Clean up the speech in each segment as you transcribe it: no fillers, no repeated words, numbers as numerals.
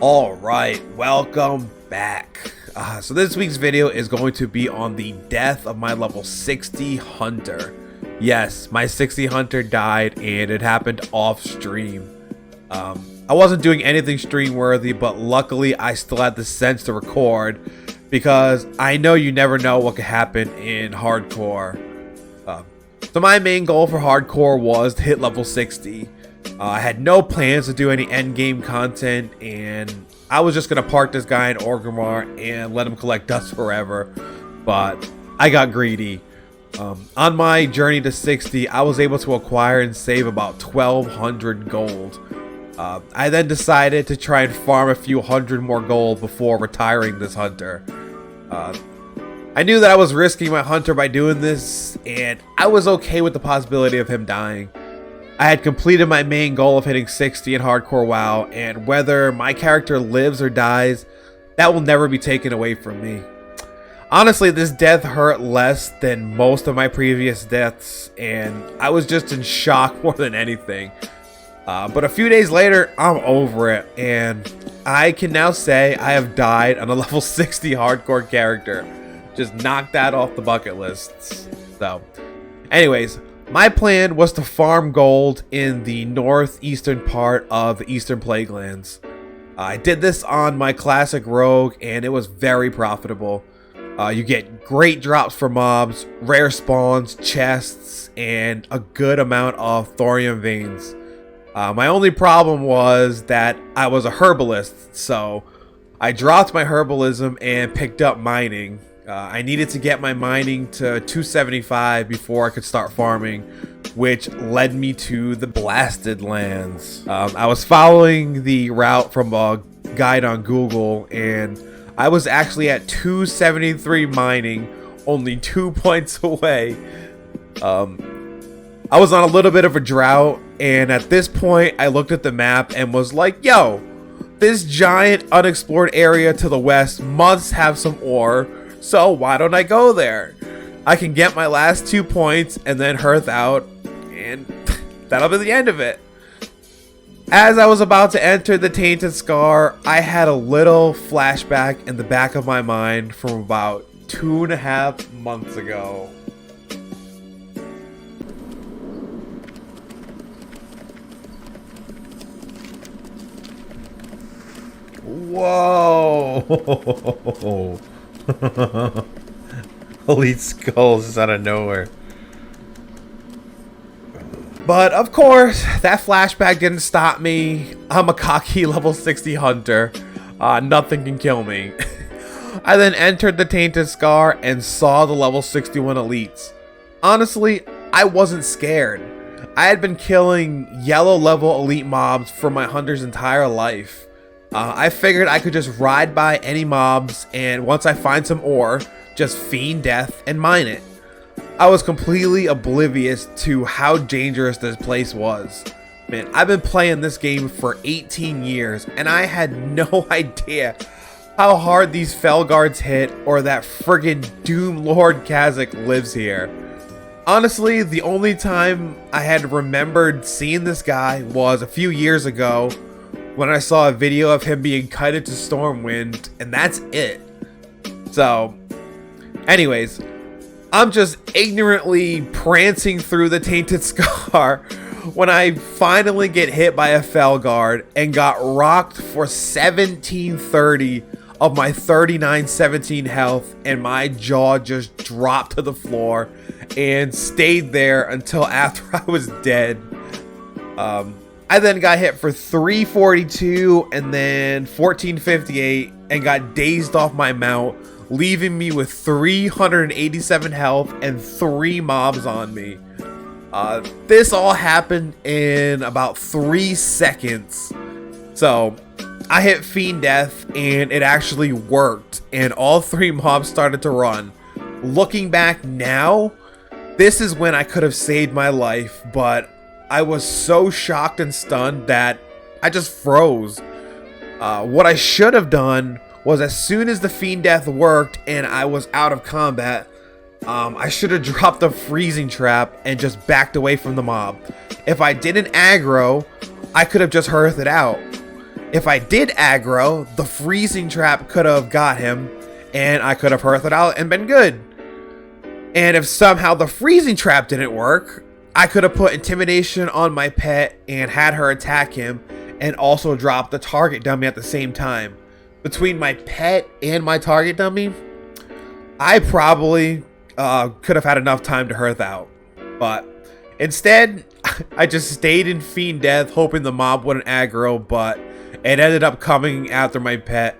Alright, welcome back. So this week's video is going to be on the death of my level 60 hunter. Yes, my 60 hunter died and it happened off stream. I wasn't doing anything stream worthy, but luckily I still had the sense to record because I know you never know what could happen in hardcore. So my main goal for hardcore was to hit level 60. I had no plans to do any endgame content, and I was just going to park this guy in Orgrimmar and let him collect dust forever, but I got greedy. On my journey to 60, I was able to acquire and save about 1,200 gold. I then decided to try and farm a few hundred more gold before retiring this hunter. I knew that I was risking my hunter by doing this, and I was okay with the possibility of him dying. I had completed my main goal of hitting 60 in hardcore WoW, and whether my character lives or dies, that will never be taken away from me. Honestly, this death hurt less than most of my previous deaths, and I was just in shock more than anything. But a few days later, I'm over it, and I can now say I have died on a level 60 hardcore character. Just knocked that off the bucket list. So, anyways, my plan was to farm gold in the northeastern part of the Eastern Plaguelands. I did this on my classic rogue, and it was very profitable. You get great drops for mobs, rare spawns, chests, and a good amount of thorium veins. My only problem was that I was a herbalist, so I dropped my herbalism and picked up mining. I needed to get my mining to 275 before I could start farming, which led me to the Blasted Lands. I was following the route from a guide on Google, and I was actually at 273 mining, only 2 points away. I was on a little bit of a drought, and at this point I looked at the map and was like, yo, this giant unexplored area to the west must have some ore, so why don't I go there? I can get my last 2 points and then hearth out, and that'll be the end of it. As I was about to enter the Tainted Scar, I had a little flashback in the back of my mind from about 2.5 months ago. Whoa! Elite skulls is out of nowhere. But of course, that flashback didn't stop me. I'm a cocky level 60 hunter. Nothing can kill me. I then entered the Tainted Scar and saw the level 61 elites. Honestly, I wasn't scared. I had been killing yellow level elite mobs for my hunter's entire life. I figured I could just ride by any mobs, and once I find some ore, just fiend death and mine it. I was completely oblivious to how dangerous this place was. Man, I've been playing this game for 18 years, and I had no idea how hard these Felguards hit, or that friggin' Doom Lord Kazzak lives here. Honestly, the only time I had remembered seeing this guy was a few years ago, when I saw a video of him being cut into Stormwind, and that's it. So, anyways, I'm just ignorantly prancing through the Tainted Scar when I finally get hit by a Felguard and got rocked for 1730 of my 3917 health, and my jaw just dropped to the floor and stayed there until after I was dead. I then got hit for 342 and then 1458 and got dazed off my mount, leaving me with 387 health and 3 mobs on me. This all happened in about 3 seconds. So I hit Fiend Death and it actually worked, and all 3 mobs started to run. Looking back now, this is when I could have saved my life, but I was so shocked and stunned that I just froze. What I should have done was, as soon as the Fiend Death worked and I was out of combat, I should have dropped the freezing trap and just backed away from the mob. If I didn't aggro, I could have just hearthed it out. If I did aggro, the freezing trap could have got him, and I could have hearthed it out and been good. And if somehow the freezing trap didn't work, I could have put intimidation on my pet and had her attack him, and also drop the target dummy at the same time. Between my pet and my target dummy, I probably could have had enough time to hearth out. But instead, I just stayed in Fiend Death, hoping the mob wouldn't aggro, but it ended up coming after my pet.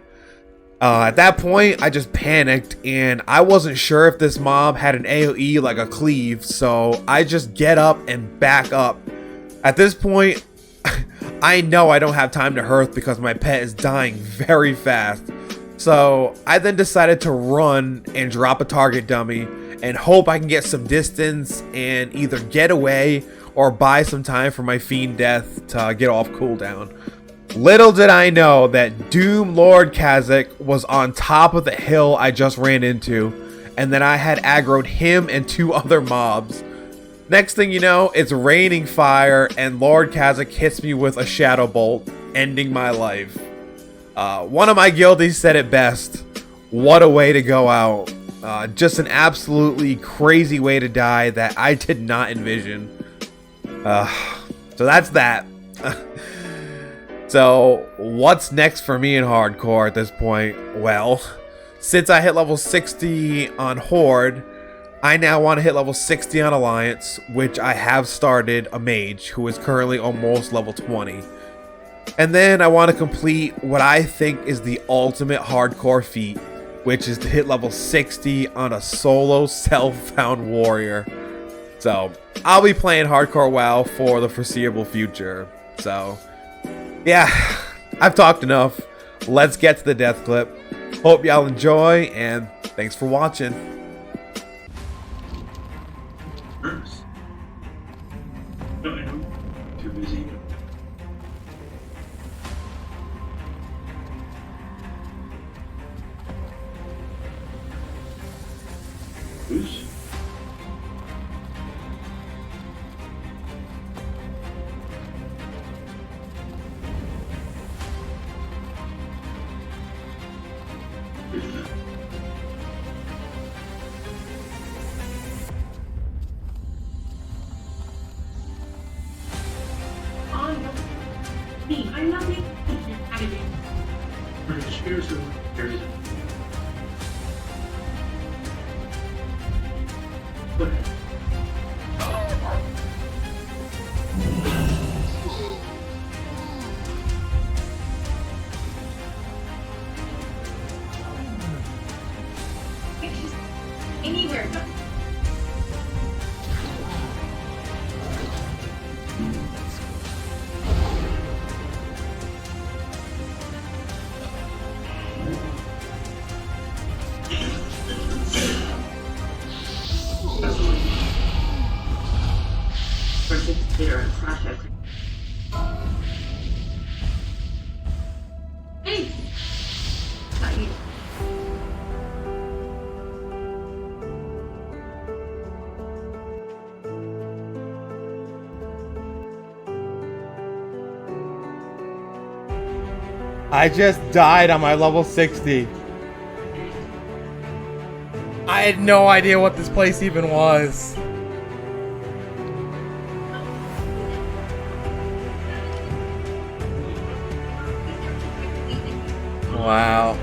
At that point, I just panicked, and I wasn't sure if this mob had an AoE like a cleave, so I just get up and back up. At this point, I know I don't have time to hearth because my pet is dying very fast. So I then decided to run and drop a target dummy and hope I can get some distance and either get away or buy some time for my Fiend Death to get off cooldown. Little did I know that Doom Lord Kazzak was on top of the hill I just ran into, and then I had aggroed him and 2 other mobs. Next thing you know, it's raining fire, and Lord Kazzak hits me with a Shadow Bolt, ending my life. One of my guildies said it best. What a way to go out. Just an absolutely crazy way to die that I did not envision. So that's that. So what's next for me in hardcore at this point? Well, since I hit level 60 on Horde, I now want to hit level 60 on Alliance, which I have started a mage who is currently almost level 20. And then I want to complete what I think is the ultimate hardcore feat, which is to hit level 60 on a solo self-found warrior. So I'll be playing hardcore WoW for the foreseeable future. So yeah, I've talked enough. Let's get to the death clip. Hope y'all enjoy, and thanks for watching. Too busy. Who's? Me, I'm not making Here's the. Look. anywhere. There and Flashback. Hey! Got you. I just died on my level 60. I had no idea what this place even was. Wow.